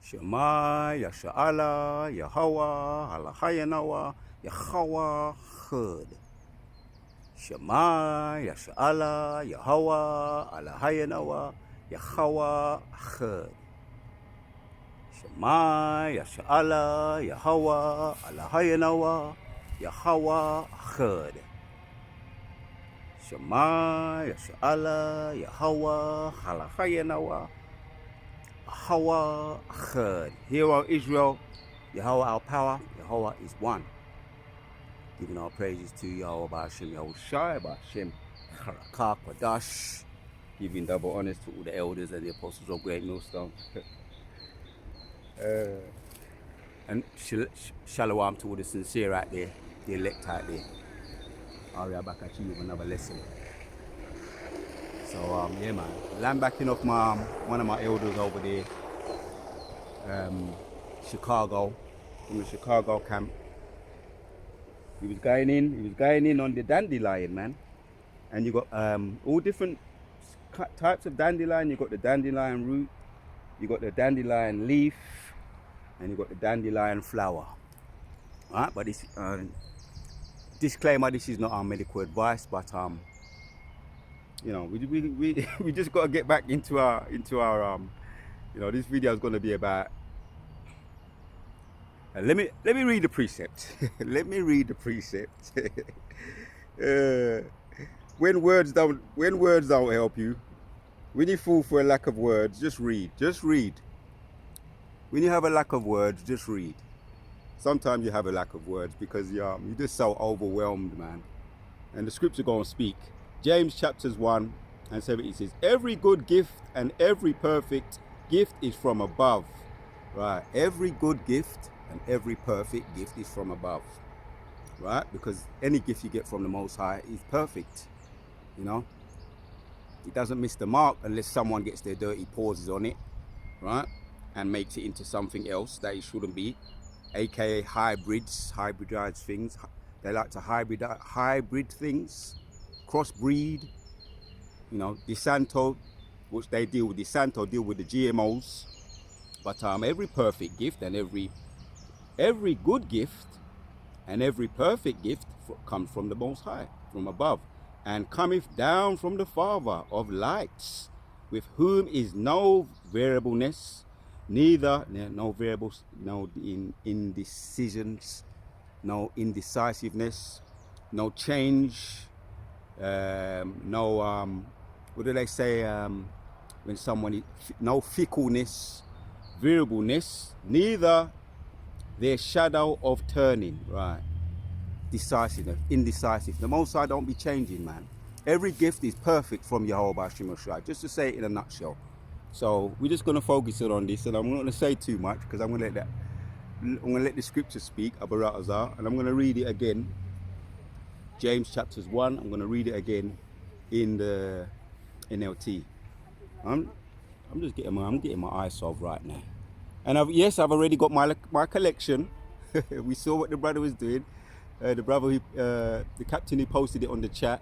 Shema, Yasha'ala, Yahweh, Alahayanawa, Yahweh, Chud. Shema, Yasha'ala, Yahweh, Alahayanawa, Yahweh, Chud. Shema, Yasha'ala, Yahweh, Alahayanawa, Yahweh, Chud. Shema, Yasha'ala, Yahweh, Alahayanawa, Yahweh Chud. Hear, O Israel, Yahweh our power, Yahweh is one. Giving our praises to Yahweh Ba'ashem Yahushai, Ba'ashem Charakah Kwadash. Giving double honors to all the elders and the apostles of Great Millstone. And shalom to all the sincere out there, the elect out there. I'll be back at you with another lesson. So yeah man, land backing off one of my elders over there. Chicago, from the Chicago camp. He was going in on the dandelion, man. And you got all different types of dandelion. You got the dandelion root, you got the dandelion leaf, and you got the dandelion flower. Alright, but this disclaimer: this is not our medical advice, but you know, we just got to get back into our you know, this video is going to be about. Let me read the precept. Let me read the precept. When words don't help you, when you fall for a lack of words, just read. Just read. When you have a lack of words, just read. Sometimes you have a lack of words because you're just so overwhelmed, man. And the scripture going to speak. James chapters 1 and 7, it says, every good gift and every perfect gift is from above. Right? Every good gift and every perfect gift is from above, right? Because any gift you get from the Most High is perfect, you know. It doesn't miss the mark unless someone gets their dirty paws on it, right? And makes it into something else that it shouldn't be, aka hybridized things. They like to hybrid things, crossbreed, you know. DeSanto, which they deal with, DeSanto deal with the GMOs. But every perfect gift and every good gift and every perfect gift comes from the Most High, from above, and cometh down from the Father of lights, with whom is no variableness, no indecisions, no indecisiveness, no change, no what do they say when someone no fickleness, variableness, neither their shadow of turning, right? Decisiveness, indecisive. The Most High don't be changing, man. Every gift is perfect from Yahweh Ba'ashem Yahushai, just to say it in a nutshell. So we're just going to focus it on this, and I'm not going to say too much because I'm going to let the scripture speak, Abaratazar, and I'm going to read it again. James chapters 1. I'm going to read it again in the NLT. I'm getting my eyes solved right now. And I've already got my collection. We saw what the brother was doing. The brother, the captain, he posted it on the chat.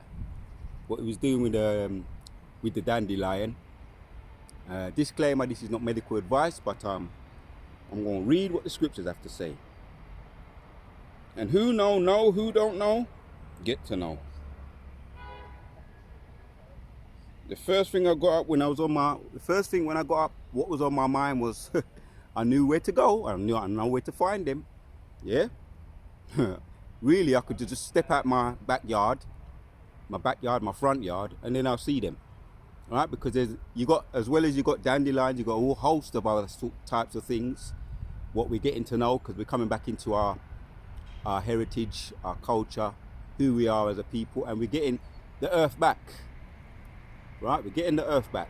What he was doing with the dandelion. Disclaimer: this is not medical advice, but I'm going to read what the scriptures have to say. And who know, who don't know, get to know. The first thing I got up when I got up, what was on my mind was. I knew where to go. I know where to find them. Yeah. Really, I could just step out my backyard, my front yard, and then I'll see them. All right, because as well as you got dandelions, you got a whole host of other types of things. What we're getting to know, because we're coming back into our heritage, our culture, who we are as a people, and we're getting the earth back. Right, we're getting the earth back,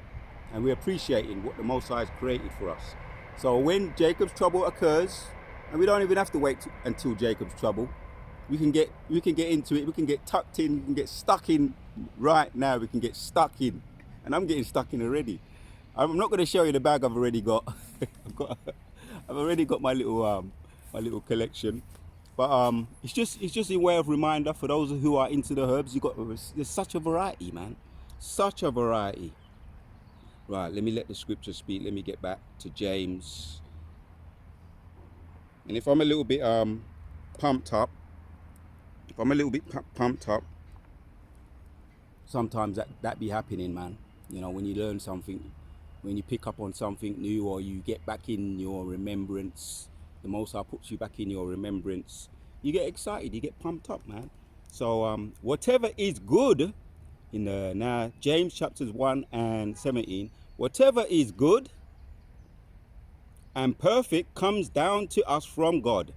and we're appreciating what the Most High has created for us. So when Jacob's trouble occurs, and we don't even have to wait until Jacob's trouble, we can get into it. We can get tucked in. We can get stuck in right now. We can get stuck in, and I'm getting stuck in already. I'm not going to show you the bag I've already got. I've already got my little collection, but it's just a way of reminder for those who are into the herbs. There's such a variety, man, such a variety. Right, let me let the scripture speak. Let me get back to James And if I'm a little bit pumped up, sometimes that be happening, man. You know, when you learn something, when you pick up on something new, or you get back in your remembrance, the Most High puts you back in your remembrance, you get excited, you get pumped up, man. So whatever is good, in now James chapters 1 and 17, whatever is good and perfect comes down to us from God,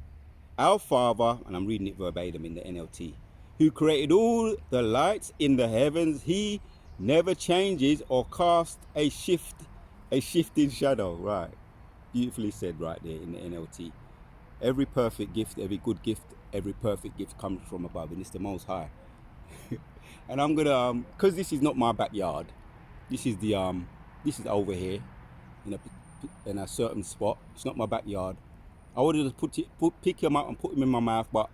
our Father, and I'm reading it verbatim in the NLT, who created all the lights in the heavens. He never changes or casts a shifting shadow. Right, beautifully said right there in the NLT. Every perfect gift, every good gift, every perfect gift comes from above, and it's the Most High. And I'm gonna because this is not my backyard, this is over here in a certain spot. It's not my backyard. I would have just pick him up and put him in my mouth, but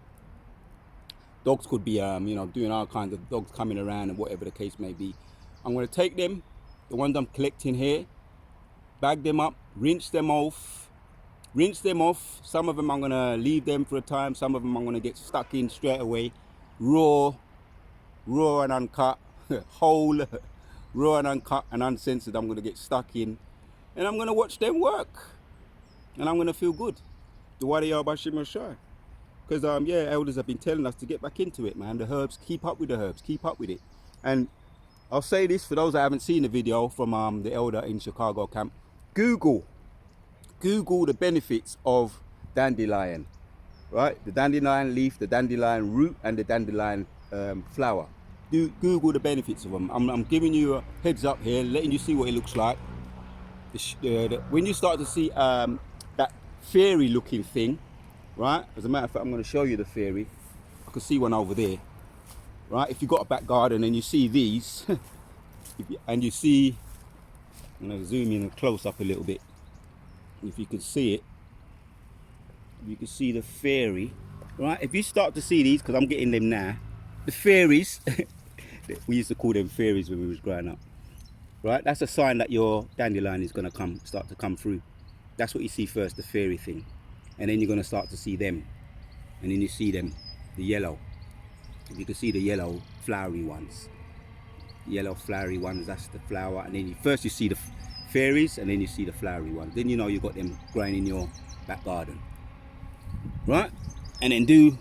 dogs could be doing all kinds of dogs coming around and whatever the case may be. I'm going to take them, the ones I'm collecting here, bag them up, rinse them off. Some of them I'm going to leave them for a time. Some of them I'm going to get stuck in straight away, raw and uncut, whole, raw and uncut and uncensored. I'm going to get stuck in, and I'm going to watch them work, and I'm going to feel good. The why they are by Shimon Shai. Because elders have been telling us to get back into it, man. The herbs, keep up with the herbs, keep up with it. And I'll say this for those that haven't seen the video from the elder in Chicago camp. Google the benefits of dandelion, right? The dandelion leaf, the dandelion root, and the dandelion flower. Google the benefits of them. I'm giving you a heads up here, letting you see what it looks like. When you start to see that fairy looking thing, right? As a matter of fact, I'm going to show you the fairy. I can see one over there, right? If you've got a back garden and you see these, and you see, I'm going to zoom in close up a little bit. If you can see it, you can see the fairy, right? If you start to see these, because I'm getting them now, the fairies, we used to call them fairies when we was growing up, right? That's a sign that your dandelion is going to start to come through. That's what you see first, the fairy thing. And then you're going to start to see them, and then you see them, the yellow. You can see the yellow flowery ones, that's the flower. And then first you see the fairies, and then you see the flowery ones. Then you know you got them growing in your back garden, right? And then do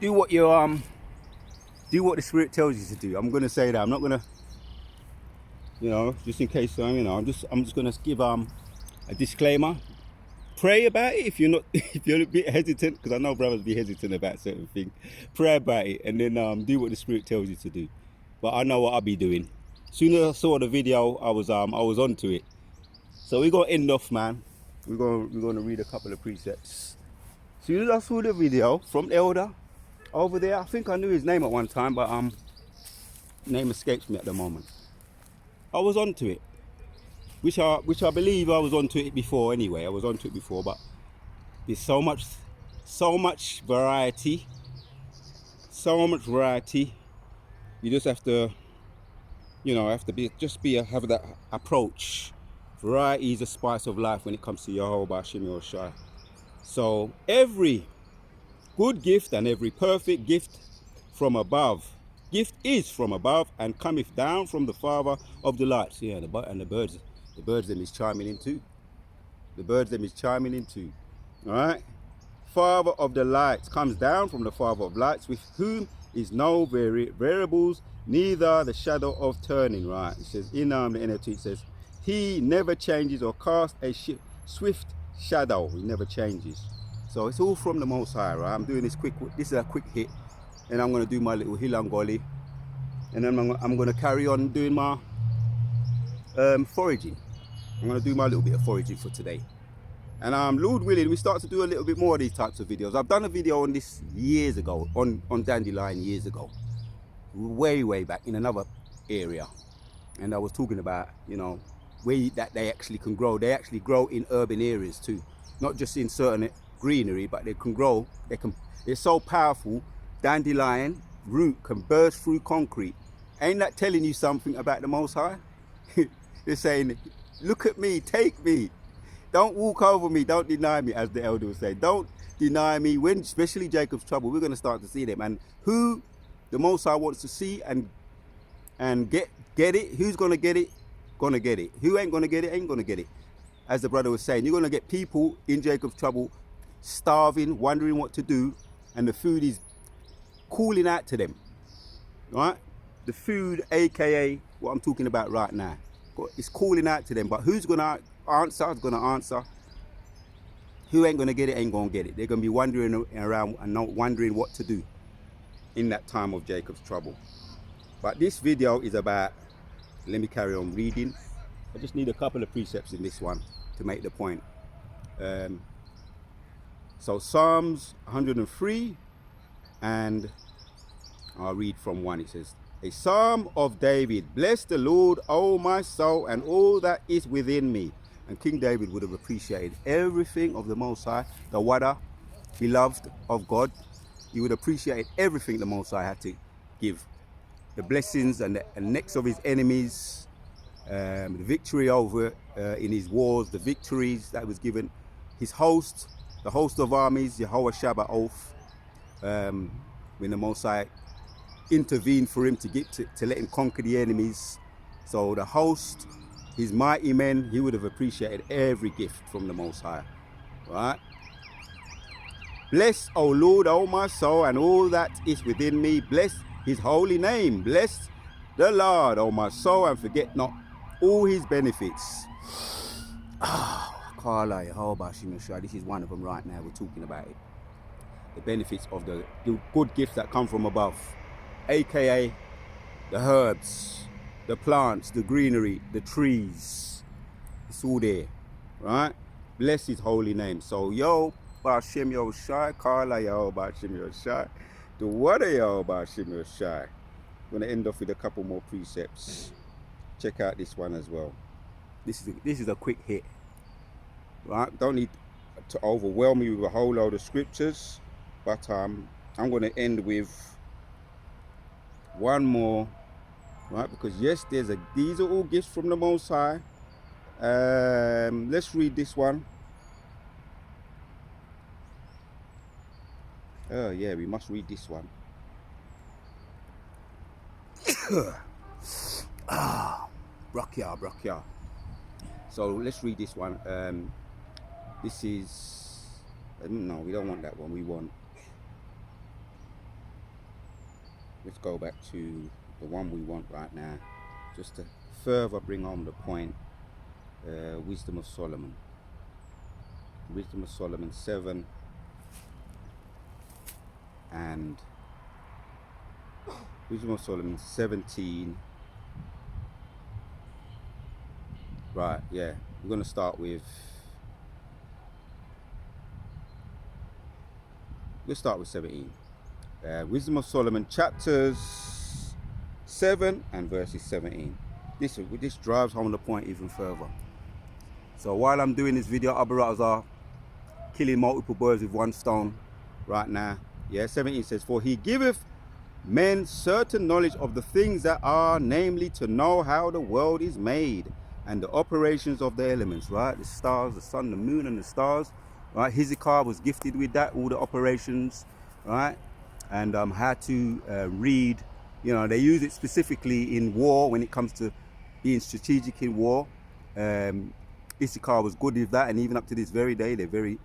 what you do what the Spirit tells you to do. I'm going to say that I'm not going to, just in case, I'm just going to give a disclaimer. Pray about it if you're a bit hesitant, because I know brothers be hesitant about certain things. Pray about it, and then do what the Spirit tells you to do. But I know what I'll be doing. As soon as I saw the video, I was onto it. So we're gonna end off, man. We're gonna read a couple of precepts. As soon as I saw the video from Elder over there, I think I knew his name at one time, but name escapes me at the moment. I was onto it. Which I believe I was onto it before anyway. I was onto it before, but there's so much variety. You just have to, have that approach. Variety is the spice of life when it comes to Yehovah Shimon Shai. So every good gift and every perfect gift from above. Gift is from above and cometh down from the Father of the lights. Yeah, the birds them is chiming in too. All right. Father of the lights comes down from the Father of lights, with whom is no variables, neither the shadow of turning. Right. It says in the NLT, it says he never changes or casts a swift shadow. He never changes. So it's all from the Most High. Right. I'm doing this quick. This is a quick hit, and I'm going to do my little hilangoli, and then I'm going to carry on doing my foraging. I'm going to do my little bit of foraging for today. And Lord willing, we start to do a little bit more of these types of videos. I've done a video on this years ago, on dandelion years ago. Way back in another area. And I was talking about, where that they actually can grow. They actually grow in urban areas too. Not just in certain greenery, but they can grow. They're so powerful. Dandelion root can burst through concrete. Ain't that telling you something about the Most High? They're saying, look at me, take me. Don't walk over me. Don't deny me, as the elder would say. Don't deny me. When, especially Jacob's trouble, we're going to start to see them. And who the Most High wants to see and get it. Who's going to get it? Going to get it. Who ain't going to get it? Ain't going to get it. As the brother was saying, you're going to get people in Jacob's trouble starving, wondering what to do, and the food is calling out to them. Right? The food, aka what I'm talking about right now, it's calling out to them. But who's going to answer? Is going to answer. Who ain't going to get it? Ain't going to get it. They're going to be wandering around and not wondering what to do in that time of Jacob's trouble. But this video is about, let me carry on reading. I just need a couple of precepts in this one to make the point. So Psalms 103, and I'll read from 1. It says, a psalm of David. Bless the Lord, O my soul, and all that is within me. And King David would have appreciated everything of the Most High, the wada, beloved of God. He would appreciate everything the Most High had to give. The blessings and the necks of his enemies, the victory over in his wars, the victories that was given, his host, the host of armies, Yahweh Shabbat Oath, when the Most High intervened for him to let him conquer the enemies. So the host, his mighty men, he would have appreciated every gift from the Most High, right? Bless, O Lord, O my soul, and all that is within me. Bless his holy name. Bless the Lord, O my soul, and forget not all his benefits. This is one of them right now. We're talking about it. The benefits of the good gifts that come from above, aka the herbs, the plants, the greenery, the trees. It's all there, right? Bless his holy name. So, yo, Ba'ashem Yoshai, Kala yo, Ba'ashem Yoshai, the water yo, Ba'ashem Yoshai. I'm gonna end off with a couple more precepts. Check out this one as well. This is a quick hit, right? Don't need to overwhelm you with a whole load of scriptures, but I'm gonna end with one more, right? Because yes, these are all gifts from the Most High. Let's read this one. Oh yeah, we must read this one. Brakya. So let's read this one. This is, no, we don't want that one. We want, let's go back to the one we want right now, just to further bring home the point. Wisdom of Solomon. Wisdom of Solomon 7 and Wisdom of Solomon 17. Right, yeah, we're going to start with, let's start with 17. Wisdom of Solomon chapters 7 and verses 17. This drives home the point even further. So while I'm doing this video, other writers are killing multiple birds with one stone right now. Yeah, 17 says, for he giveth men certain knowledge of the things that are, namely to know how the world is made and the operations of the elements, right? The stars, the sun, the moon, and the stars, right? Hezekiah was gifted with that, all the operations, right? And how to read, you know, they use it specifically in war when it comes to being strategic in war. Issachar was good with that, and even up to this very day, they're very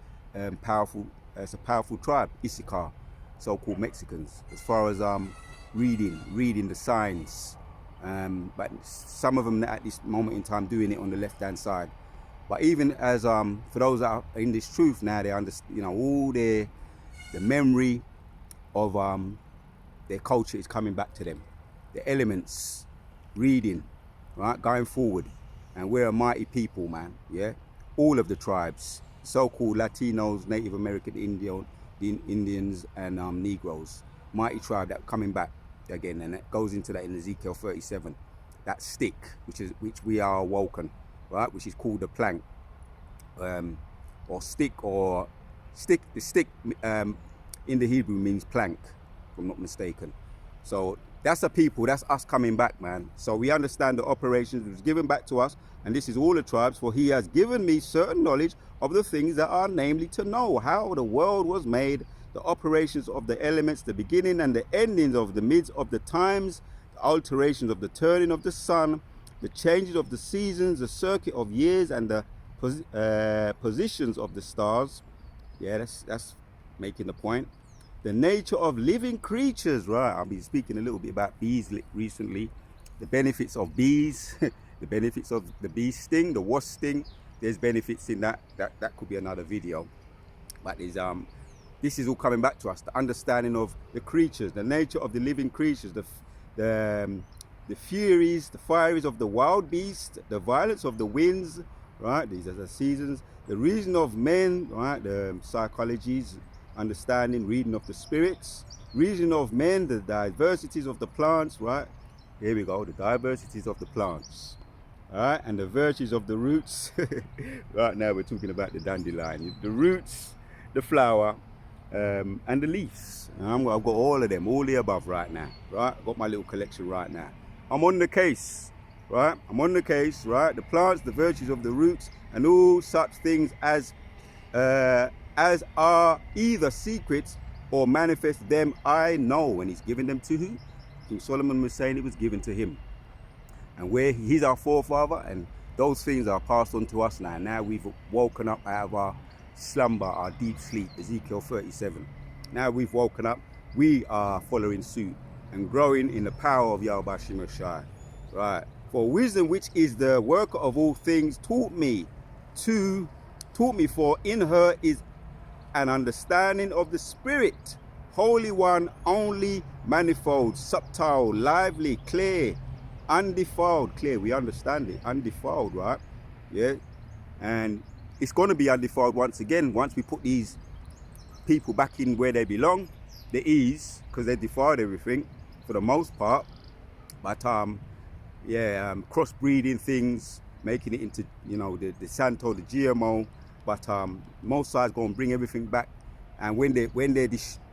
powerful. It's a powerful tribe, Issachar, so-called Mexicans, as far as reading the signs. But some of them at this moment in time doing it on the left-hand side. But even as for those that are in this truth now, they understand, you know, all the memory of their culture is coming back to them. The elements, reading, right, going forward. And we're a mighty people, man, yeah? All of the tribes, so-called Latinos, Native American Indians, and Negroes. Mighty tribe that coming back again, and it goes into that in Ezekiel 37. That stick, which we are awoken, right? Which is called the plank, or stick. The stick in the Hebrew means plank, if I'm not mistaken. So That's the people, that's us coming back, man. So we understand the operations was given back to us, and this is all the tribes, for he has given me certain knowledge of the things that are, namely to know how the world was made, the operations of the elements, the beginning and the endings of the midst of the times, the alterations of the turning of the sun, the changes of the seasons, the circuit of years, and the positions of the stars. Yeah, that's making the point. The nature of living creatures, right? I've been speaking a little bit about bees recently. The benefits of bees, the benefits of the bee sting, the wasp sting. There's benefits in that. That could be another video. But this is all coming back to us. The understanding of the creatures, the nature of the living creatures, the furies, the fieries of the wild beast, the violence of the winds, right? These are the seasons. The reason of men, right? The psychologies, understanding, reading of the spirits, reason of men, the diversities of the plants, right? Here we go, the diversities of the plants, all right, and the virtues of the roots. Right now we're talking about the dandelion, the roots, the flower, and the leaves. I've got all of them, all the above right now, right? I've got my little collection right now. I'm on the case, right? I'm on the case, right? The plants, the virtues of the roots, and all such things as are either secrets or manifest, them I know. And he's giving them to who? King Solomon was saying it was given to him. And where he's our forefather, and those things are passed on to us now. Now we've woken up out of our slumber, our deep sleep, Ezekiel 37. Now we've woken up, we are following suit and growing in the power of Yahweh Shai. Right. For wisdom, which is the worker of all things, taught me, for in her is an understanding of the Spirit, Holy One, only, manifold, subtle, lively, clear, undefiled. Clear, we understand it, undefiled, right? Yeah, and it's going to be undefiled once again, once we put these people back in where they belong. The ease, because they defiled everything for the most part. But crossbreeding things, making it into, you know, the Santo, the GMO. But most sides going to bring everything back, and when they're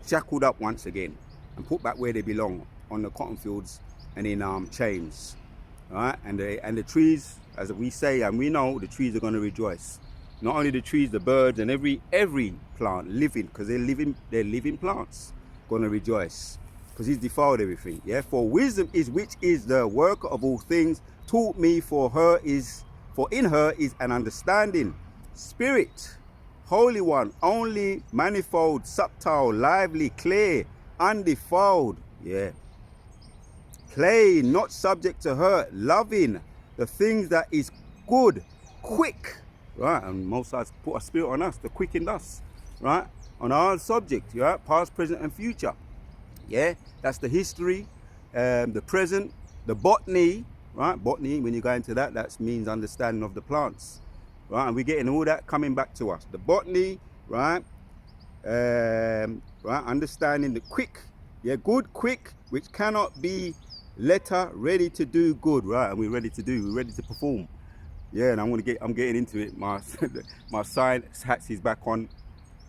shackled up once again and put back where they belong, on the cotton fields and in chains, right? And the trees, as we say and we know, the trees are going to rejoice. Not only the trees, the birds, and every plant living, because they're living plants, going to rejoice, because he's defiled everything. Yeah. For wisdom is which is the worker of all things, taught me, for in her is an understanding. Spirit, Holy One, only, manifold, subtle, lively, clear, undefiled. Yeah. Clay, not subject to hurt, loving the things that is good, quick. Right, and most sides put a spirit on us, the quickened us, right? On our subject, right? Past, present, and future. Yeah, that's the history, the present, the botany, right? Botany, when you go into that means understanding of the plants. Right, and we're getting all that coming back to us. The botany, right? Understanding the quick, yeah, good, quick, which cannot be letter, ready to do good, right? And we're ready to perform. Yeah, and I'm getting into it. My science hat is back on.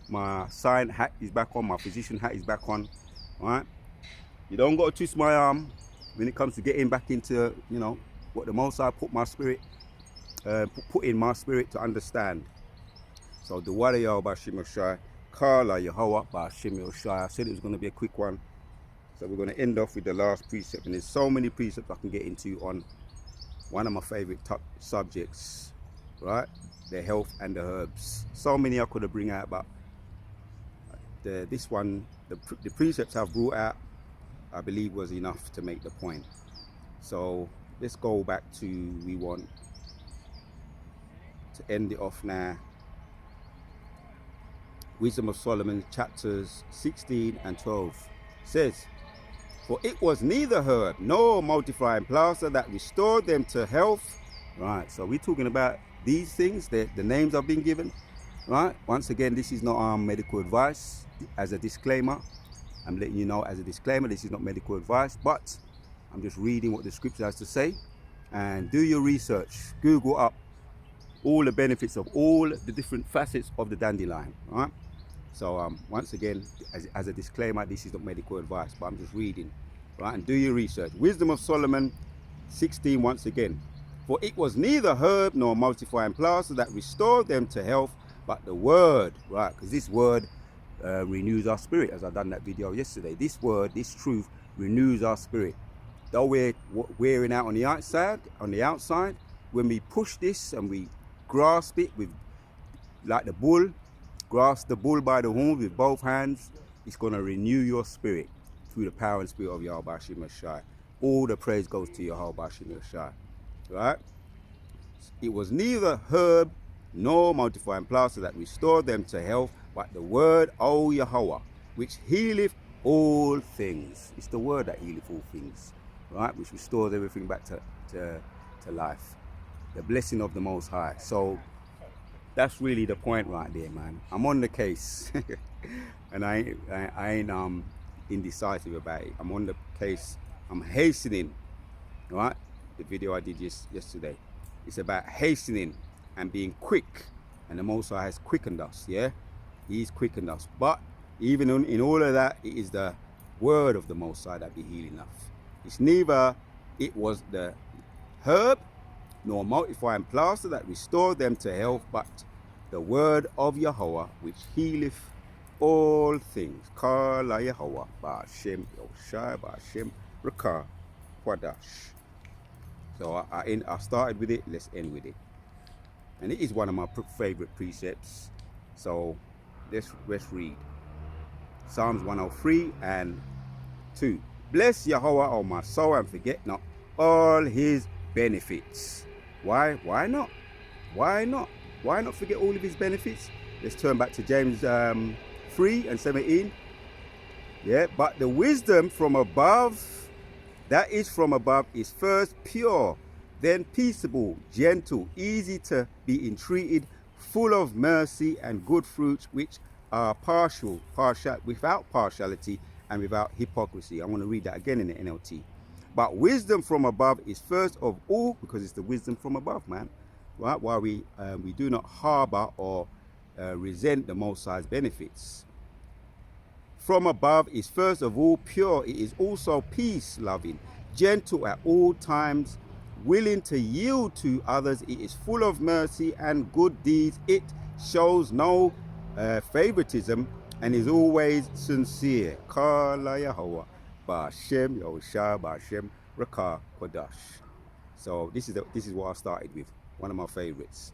My science hat is back on. My physician hat is back on. Right? You don't got to twist my arm when it comes to getting back into, you know, what the Most High put in my spirit to understand. So the Wadayo by Shimoshai, Kala Yehovah by Shimoshai. I said it was going to be a quick one. So we're going to end off with the last precept, and there's so many precepts I can get into on one of my favorite subjects, right? The health and the herbs. So many I could have bring out, but this one, the precepts I've brought out, I believe was enough to make the point. So let's go back to, we want to end it off now. Wisdom of Solomon, chapters 16 and 12 says, for it was neither herb nor multiplying plaster that restored them to health. Right, so we're talking about these things, the names I've been given. Right, once again, this is not medical advice. As a disclaimer, I'm letting you know as a disclaimer, this is not medical advice, but I'm just reading what the scripture has to say. And do your research, Google up all the benefits of all the different facets of the dandelion. Right. So once again, as a disclaimer, this is not medical advice, but I'm just reading, right? And do your research. Wisdom of Solomon 16 once again. For it was neither herb nor multiplying plaster that restored them to health, but the word, right? Because this word renews our spirit, as I done that video yesterday. This word, this truth, renews our spirit. Though we're wearing out on the outside, when we push this and we grasp it with, like the bull, grasp the bull by the horn with both hands, it's going to renew your spirit through the power and spirit of Yahweh Hashem Shai. All the praise goes to Yahweh Hashem Shai, right? It was neither herb nor multiplying plaster that restored them to health, but the word, O Yahweh, which healeth all things. It's the word that healeth all things, right? Which restores everything back to life. The blessing of the Most High. So that's really the point right there, man. I'm on the case. And I ain't indecisive about it. I'm on the case. I'm hastening, right? The video I did yesterday. It's about hastening and being quick. And the Most High has quickened us, yeah? He's quickened us. But even in all of that, it is the word of the Most High that be healing us. It's neither it was the herb nor multiplying plaster that restored them to health, but the word of Yahweh, which healeth all things. Kala Yahweh, Ba'ashem Yoshai, Ba'ashem Rakah, Kwadash. So I started with it, let's end with it. And it is one of my favorite precepts. So let's read. Psalms 103 and 2. Bless Yahweh, O my soul, and forget not all his benefits. Why? Why not? Why not? Why not forget all of his benefits? Let's turn back to James 3 and 17. Yeah, but the wisdom from above, that is from above, is first pure, then peaceable, gentle, easy to be entreated, full of mercy and good fruits, which are without partiality and without hypocrisy. I want to read that again in the NLT. But wisdom from above is first of all, because it's the wisdom from above, man. Right? While we do not harbor or resent the Most High's benefits. From above is first of all pure. It is also peace-loving, gentle at all times, willing to yield to others. It is full of mercy and good deeds. It shows no favoritism and is always sincere. Kala Yahweh, Ba'ashem Yoshai, Ba'ashem Rakah Kodash. So this is what I started with. One of my favorites.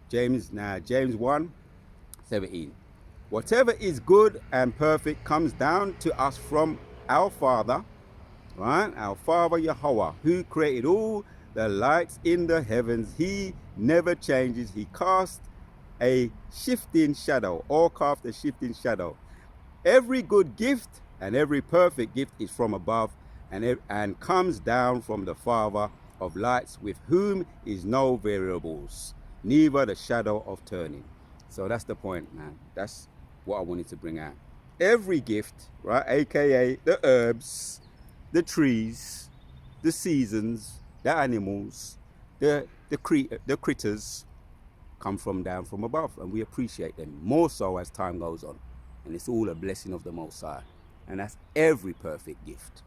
James 1:17. Whatever is good and perfect comes down to us from our Father, right? Our Father Yahweh, who created all the lights in the heavens. He never changes. He casts a shifting shadow, or cast a shifting shadow. Every good gift and every perfect gift is from above and comes down from the Father of lights, with whom is no variables, neither the shadow of turning. So that's the point, man. That's what I wanted to bring out. Every gift, right, aka the herbs, the trees, the seasons, the animals, the critters, come down from above, and we appreciate them more so as time goes on. And it's all a blessing of the Most High, and that's every perfect gift.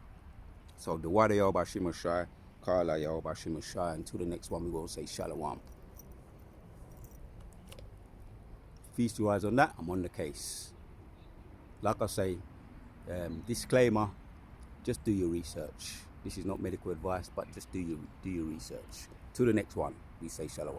So the Wada Yahweh Shema Shai, Kala Yahweh Shema Shai. Until the next one, we will say Shalom. Feast your eyes on that. I'm on the case. Like I say, disclaimer, just do your research. This is not medical advice, but just do your research. Till the next one, we say Shalom.